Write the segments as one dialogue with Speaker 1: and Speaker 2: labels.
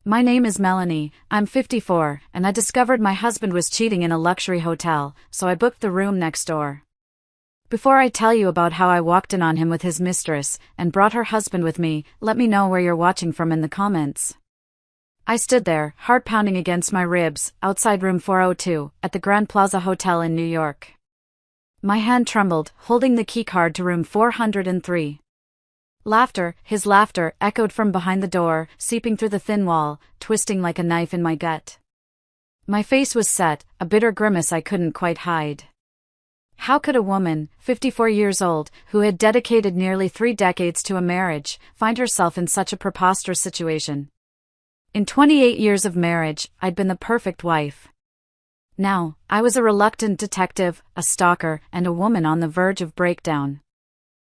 Speaker 1: My name is Melanie, I'm 54, and I discovered my husband was cheating in a luxury hotel, so I booked the room next door. Before I tell you about how I walked in on him with his mistress, and brought her husband with me, let me know where you're watching from in the comments. I stood there, heart pounding against my ribs, outside room 402, at the Grand Plaza Hotel in New York. My hand trembled, holding the keycard to room 403. Laughter, his laughter, echoed from behind the door, seeping through the thin wall, twisting like a knife in my gut. My face was set, a bitter grimace I couldn't quite hide. How could a woman, 54 years old, who had dedicated nearly 3 decades to a marriage, find herself in such a preposterous situation? In 28 years of marriage, I'd been the perfect wife. Now, I was a reluctant detective, a stalker, and a woman on the verge of breakdown.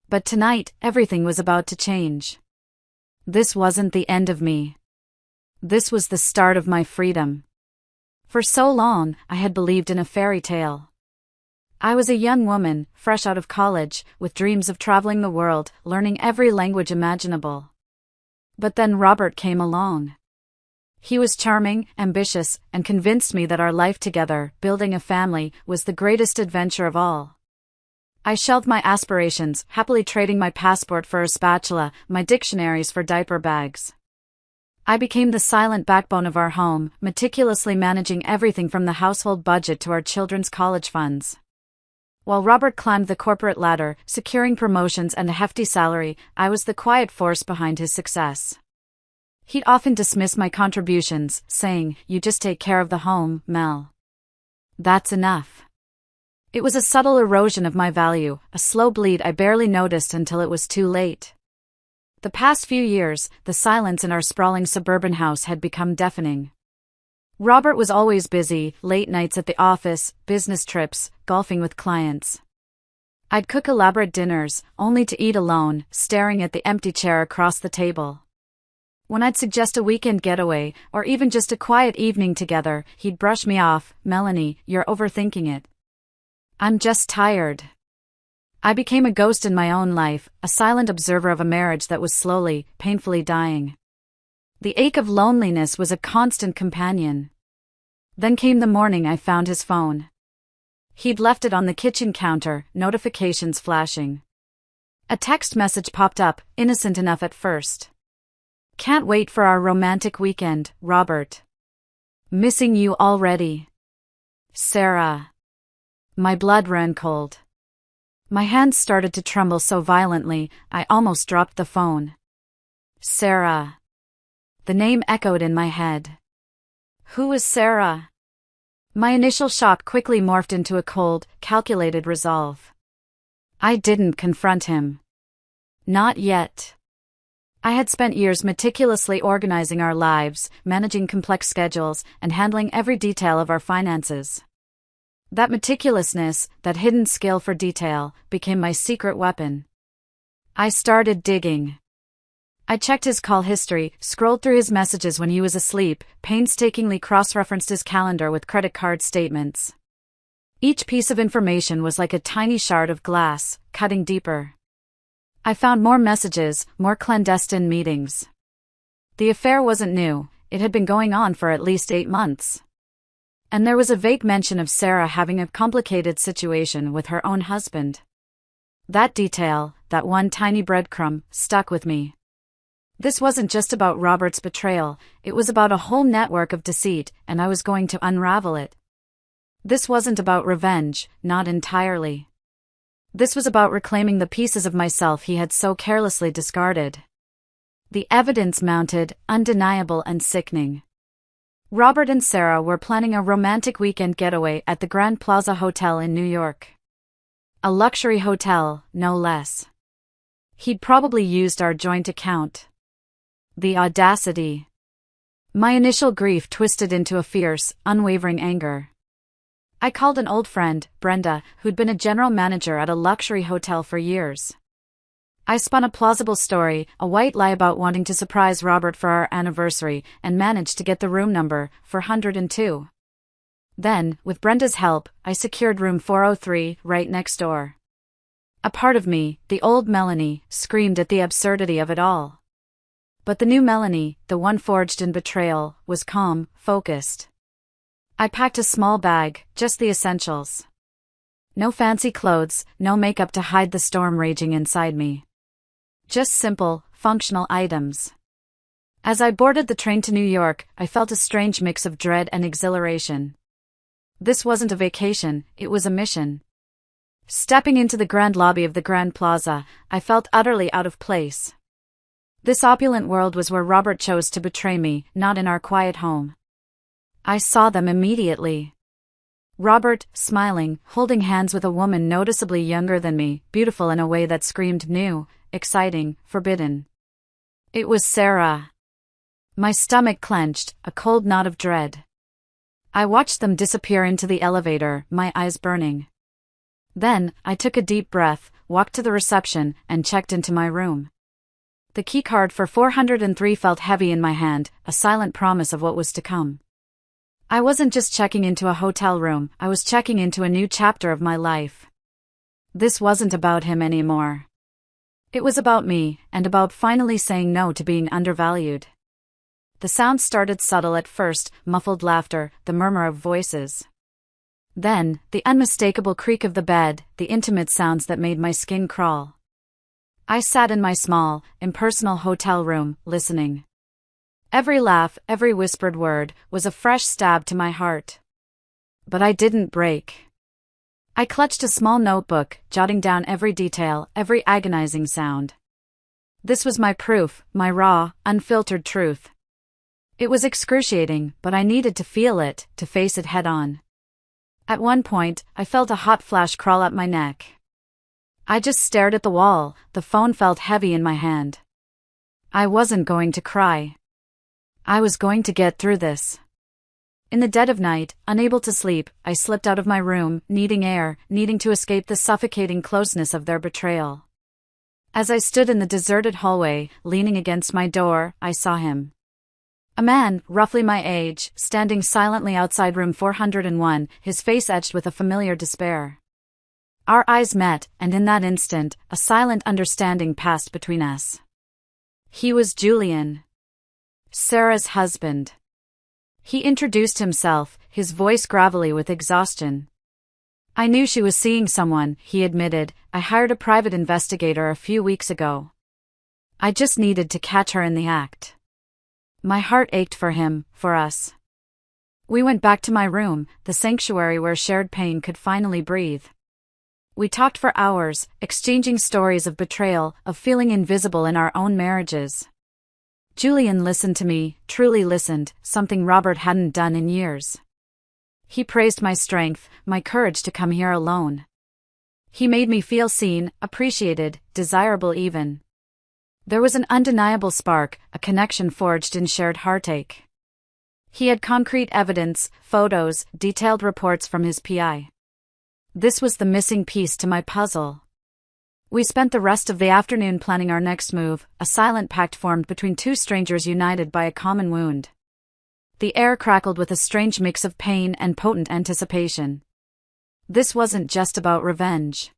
Speaker 1: But tonight, everything was about to change. This wasn't the end of me. This was the start of my freedom. For so long, I had believed in a fairy tale. I was a young woman, fresh out of college, with dreams of traveling the world, learning every language imaginable. But then Robert came along. He was charming, ambitious, and convinced me that our life together, building a family, was the greatest adventure of all. I shelved my aspirations, happily trading my passport for a spatula, my dictionaries for diaper bags. I became the silent backbone of our home, meticulously managing everything from the household budget to our children's college funds. While Robert climbed the corporate ladder, securing promotions and a hefty salary, I was the quiet force behind his success. He'd often dismiss my contributions, saying, "You just take care of the home, Mel. That's enough." It was a subtle erosion of my value, a slow bleed I barely noticed until it was too late. The past few years, the silence in our sprawling suburban house had become deafening. Robert was always busy, late nights at the office, business trips, golfing with clients. I'd cook elaborate dinners, only to eat alone, staring at the empty chair across the table. When I'd suggest a weekend getaway, or even just a quiet evening together, he'd brush me off. "Melanie, you're overthinking it. I'm just tired." I became a ghost in my own life, a silent observer of a marriage that was slowly, painfully dying. The ache of loneliness was a constant companion. Then came the morning I found his phone. He'd left it on the kitchen counter, notifications flashing. A text message popped up, innocent enough at first. "Can't wait for our romantic weekend, Robert. Missing you already. Sarah." My blood ran cold. My hands started to tremble so violently, I almost dropped the phone. Sarah. The name echoed in my head. Who is Sarah? My initial shock quickly morphed into a cold, calculated resolve. I didn't confront him. Not yet. I had spent years meticulously organizing our lives, managing complex schedules, and handling every detail of our finances. That meticulousness, that hidden skill for detail, became my secret weapon. I started digging. I checked his call history, scrolled through his messages when he was asleep, painstakingly cross-referenced his calendar with credit card statements. Each piece of information was like a tiny shard of glass, cutting deeper. I found more messages, more clandestine meetings. The affair wasn't new, it had been going on for at least 8 months. And there was a vague mention of Sarah having a complicated situation with her own husband. That detail, that one tiny breadcrumb, stuck with me. This wasn't just about Robert's betrayal, it was about a whole network of deceit, and I was going to unravel it. This wasn't about revenge, not entirely. This was about reclaiming the pieces of myself he had so carelessly discarded. The evidence mounted, undeniable and sickening. Robert and Sarah were planning a romantic weekend getaway at the Grand Plaza Hotel in New York. A luxury hotel, no less. He'd probably used our joint account. The audacity. My initial grief twisted into a fierce, unwavering anger. I called an old friend, Brenda, who'd been a general manager at a luxury hotel for years. I spun a plausible story, a white lie about wanting to surprise Robert for our anniversary, and managed to get the room number, 402. Then, with Brenda's help, I secured room 403, right next door. A part of me, the old Melanie, screamed at the absurdity of it all. But the new Melanie, the one forged in betrayal, was calm, focused. I packed a small bag, just the essentials. No fancy clothes, no makeup to hide the storm raging inside me. Just simple, functional items. As I boarded the train to New York, I felt a strange mix of dread and exhilaration. This wasn't a vacation, it was a mission. Stepping into the grand lobby of the Grand Plaza, I felt utterly out of place. This opulent world was where Robert chose to betray me, not in our quiet home. I saw them immediately. Robert, smiling, holding hands with a woman noticeably younger than me, beautiful in a way that screamed new, exciting, forbidden. It was Sarah. My stomach clenched, a cold knot of dread. I watched them disappear into the elevator, my eyes burning. Then, I took a deep breath, walked to the reception, and checked into my room. The keycard for 403 felt heavy in my hand, a silent promise of what was to come. I wasn't just checking into a hotel room, I was checking into a new chapter of my life. This wasn't about him anymore. It was about me, and about finally saying no to being undervalued. The sound started subtle at first, muffled laughter, the murmur of voices. Then, the unmistakable creak of the bed, the intimate sounds that made my skin crawl. I sat in my small, impersonal hotel room, listening. Every laugh, every whispered word, was a fresh stab to my heart. But I didn't break. I clutched a small notebook, jotting down every detail, every agonizing sound. This was my proof, my raw, unfiltered truth. It was excruciating, but I needed to feel it, to face it head-on. At one point, I felt a hot flash crawl up my neck. I just stared at the wall, the phone felt heavy in my hand. I wasn't going to cry. I was going to get through this. In the dead of night, unable to sleep, I slipped out of my room, needing air, needing to escape the suffocating closeness of their betrayal. As I stood in the deserted hallway, leaning against my door, I saw him. A man, roughly my age, standing silently outside room 401, his face etched with a familiar despair. Our eyes met, and in that instant, a silent understanding passed between us. He was Julian. Sarah's husband. He introduced himself, his voice gravelly with exhaustion. I knew she was seeing someone, he admitted. I hired a private investigator a few weeks ago. I just needed to catch her in the act. My heart ached for him, for us. We went back to my room, the sanctuary where shared pain could finally breathe. We talked for hours, exchanging stories of betrayal, of feeling invisible in our own marriages. Julian listened to me, truly listened, something Robert hadn't done in years. He praised my strength, my courage to come here alone. He made me feel seen, appreciated, desirable even. There was an undeniable spark, a connection forged in shared heartache. He had concrete evidence, photos, detailed reports from his PI. This was the missing piece to my puzzle. We spent the rest of the afternoon planning our next move, a silent pact formed between two strangers united by a common wound. The air crackled with a strange mix of pain and potent anticipation. This wasn't just about revenge.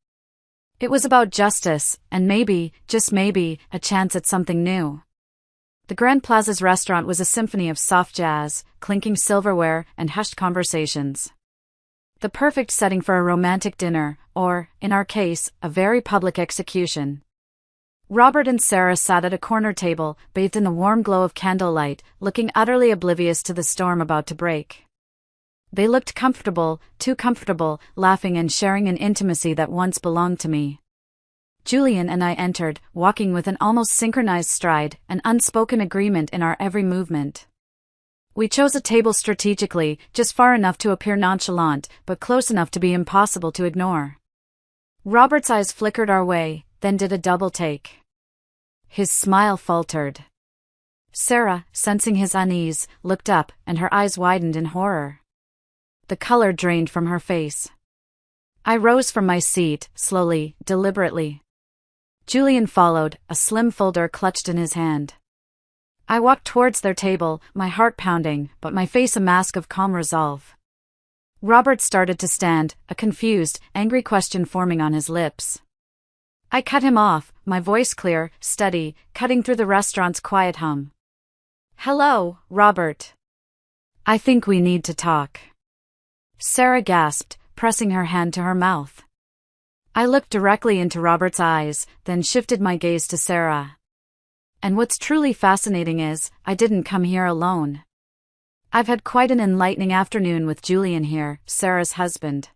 Speaker 1: It was about justice, and maybe, just maybe, a chance at something new. The Grand Plaza's restaurant was a symphony of soft jazz, clinking silverware, and hushed conversations. The perfect setting for a romantic dinner, or, in our case, a very public execution. Robert and Sarah sat at a corner table, bathed in the warm glow of candlelight, looking utterly oblivious to the storm about to break. They looked comfortable, too comfortable, laughing and sharing an intimacy that once belonged to me. Julian and I entered, walking with an almost synchronized stride, an unspoken agreement in our every movement. We chose a table strategically, just far enough to appear nonchalant, but close enough to be impossible to ignore. Robert's eyes flickered our way, then did a double take. His smile faltered. Sarah, sensing his unease, looked up, and her eyes widened in horror. The color drained from her face. I rose from my seat, slowly, deliberately. Julian followed, a slim folder clutched in his hand. I walked towards their table, my heart pounding, but my face a mask of calm resolve. Robert started to stand, a confused, angry question forming on his lips. I cut him off, my voice clear, steady, cutting through the restaurant's quiet hum. "Hello, Robert. I think we need to talk." Sarah gasped, pressing her hand to her mouth. I looked directly into Robert's eyes, then shifted my gaze to Sarah. And what's truly fascinating is, I didn't come here alone. I've had quite an enlightening afternoon with Julian here, Sarah's husband.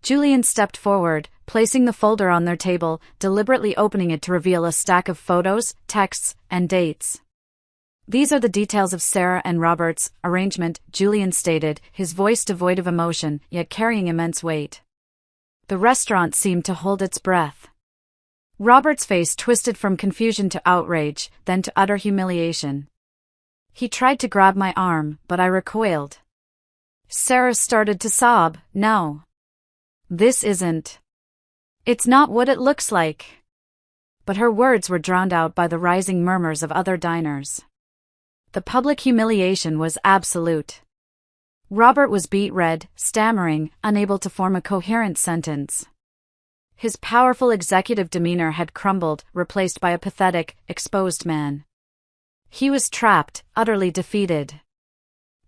Speaker 1: Julian stepped forward, placing the folder on their table, deliberately opening it to reveal a stack of photos, texts, and dates. "These are the details of Sarah and Robert's arrangement," Julian stated, his voice devoid of emotion, yet carrying immense weight. The restaurant seemed to hold its breath. Robert's face twisted from confusion to outrage, then to utter humiliation. He tried to grab my arm, but I recoiled. Sarah started to sob. "No. This isn't. It's not what it looks like." But her words were drowned out by the rising murmurs of other diners. The public humiliation was absolute. Robert was beet red, stammering, unable to form a coherent sentence. His powerful executive demeanor had crumbled, replaced by a pathetic, exposed man. He was trapped, utterly defeated.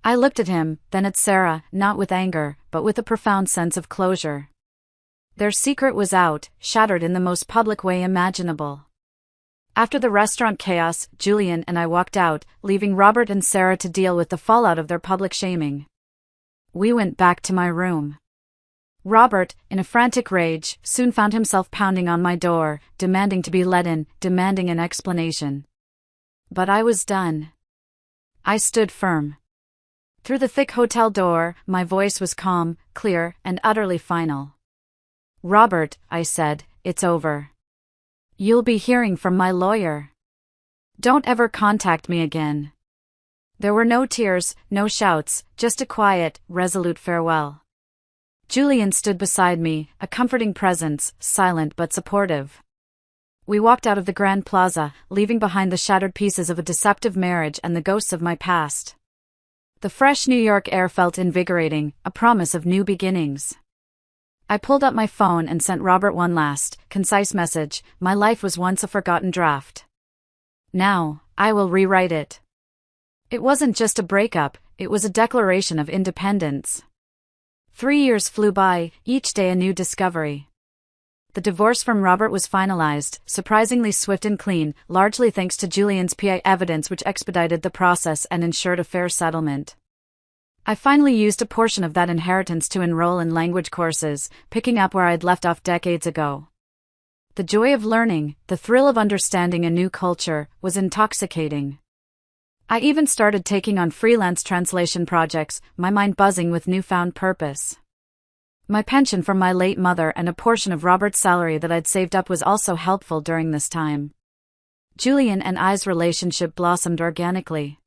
Speaker 1: I looked at him, then at Sarah, not with anger, but with a profound sense of closure. Their secret was out, shattered in the most public way imaginable. After the restaurant chaos, Julian and I walked out, leaving Robert and Sarah to deal with the fallout of their public shaming. We went back to my room. Robert, in a frantic rage, soon found himself pounding on my door, demanding to be let in, demanding an explanation. But I was done. I stood firm. Through the thick hotel door, my voice was calm, clear, and utterly final. "Robert," I said, "it's over. You'll be hearing from my lawyer. Don't ever contact me again." There were no tears, no shouts, just a quiet, resolute farewell. Julian stood beside me, a comforting presence, silent but supportive. We walked out of the Grand Plaza, leaving behind the shattered pieces of a deceptive marriage and the ghosts of my past. The fresh New York air felt invigorating, a promise of new beginnings. I pulled up my phone and sent Robert one last, concise message. My life was once a forgotten draft. Now, I will rewrite it. It wasn't just a breakup, it was a declaration of independence. 3 years flew by, each day a new discovery. The divorce from Robert was finalized, surprisingly swift and clean, largely thanks to Julian's PI evidence which expedited the process and ensured a fair settlement. I finally used a portion of that inheritance to enroll in language courses, picking up where I'd left off decades ago. The joy of learning, the thrill of understanding a new culture, was intoxicating. I even started taking on freelance translation projects, my mind buzzing with newfound purpose. My pension from my late mother and a portion of Robert's salary that I'd saved up was also helpful during this time. Julian and I's relationship blossomed organically.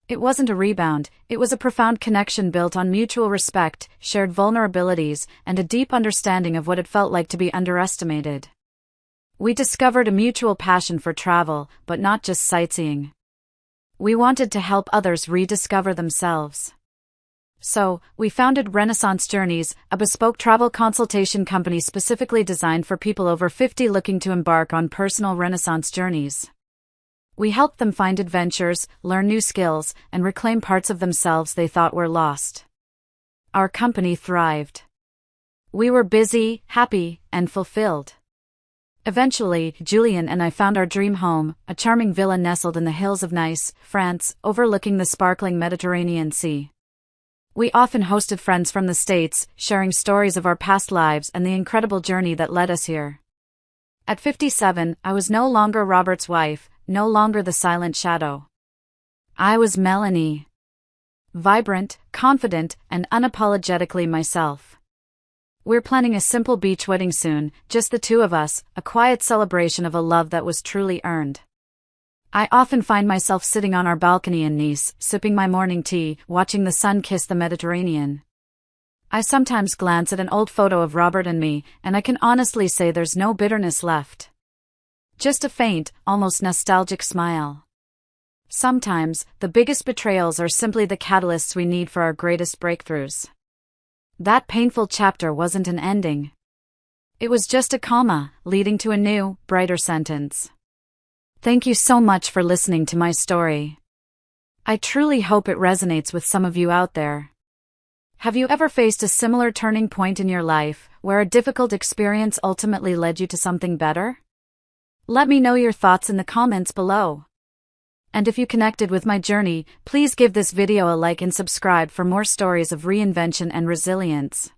Speaker 1: It wasn't a rebound, it was a profound connection built on mutual respect, shared vulnerabilities, and a deep understanding of what it felt like to be underestimated. We discovered a mutual passion for travel, but not just sightseeing. We wanted to help others rediscover themselves. So, we founded Renaissance Journeys, a bespoke travel consultation company specifically designed for people over 50 looking to embark on personal Renaissance journeys. We helped them find adventures, learn new skills, and reclaim parts of themselves they thought were lost. Our company thrived. We were busy, happy, and fulfilled. Eventually, Julian and I found our dream home, a charming villa nestled in the hills of Nice, France, overlooking the sparkling Mediterranean Sea. We often hosted friends from the States, sharing stories of our past lives and the incredible journey that led us here. At 57, I was no longer Robert's wife, no longer the silent shadow. I was Melanie. Vibrant, confident, and unapologetically myself. We're planning a simple beach wedding soon, just the two of us, a quiet celebration of a love that was truly earned. I often find myself sitting on our balcony in Nice, sipping my morning tea, watching the sun kiss the Mediterranean. I sometimes glance at an old photo of Robert and me, and I can honestly say there's no bitterness left. Just a faint, almost nostalgic smile. Sometimes, the biggest betrayals are simply the catalysts we need for our greatest breakthroughs. That painful chapter wasn't an ending. It was just a comma, leading to a new, brighter sentence. Thank you so much for listening to my story. I truly hope it resonates with some of you out there. Have you ever faced a similar turning point in your life, where a difficult experience ultimately led you to something better? Let me know your thoughts in the comments below. And if you connected with my journey, please give this video a like and subscribe for more stories of reinvention and resilience.